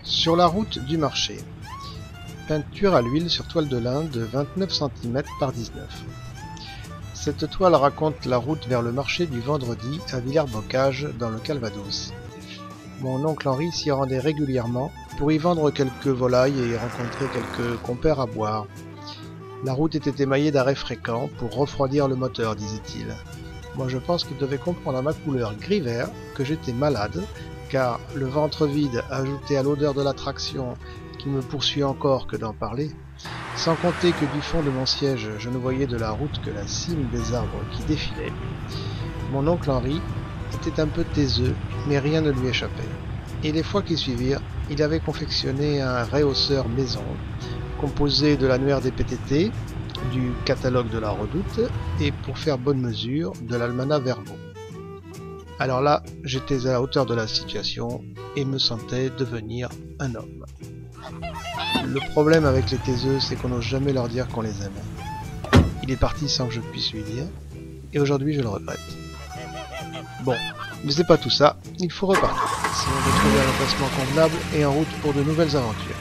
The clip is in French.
Sur la route du marché. Peinture à l'huile sur toile de lin de 29 cm par 19. Cette toile raconte la route vers le marché du vendredi à Villers-Bocage dans le Calvados. Mon oncle Henri s'y rendait régulièrement pour y vendre quelques volailles et y rencontrer quelques compères à boire. La route était émaillée d'arrêts fréquents pour refroidir le moteur, disait-il. Moi je pense qu'il devait comprendre à ma couleur gris-vert que j'étais malade, car le ventre vide ajouté à l'odeur de l'attraction qui me poursuit encore que d'en parler, sans compter que du fond de mon siège je ne voyais de la route que la cime des arbres qui défilaient. Mon oncle Henri était un peu taiseux, mais rien ne lui échappait. Et les fois qui suivirent, il avait confectionné un rehausseur maison, composé de l'annuaire des PTT, du catalogue de la Redoute, et pour faire bonne mesure, de l'almanach Verbaux. Alors là, j'étais à la hauteur de la situation et me sentais devenir un homme. Le problème avec les taiseux, c'est qu'on n'ose jamais leur dire qu'on les aime. Il est parti sans que je puisse lui dire, et aujourd'hui je le regrette. Bon, mais c'est pas tout ça, il faut repartir, si on veut trouver un emplacement convenable et en route pour de nouvelles aventures.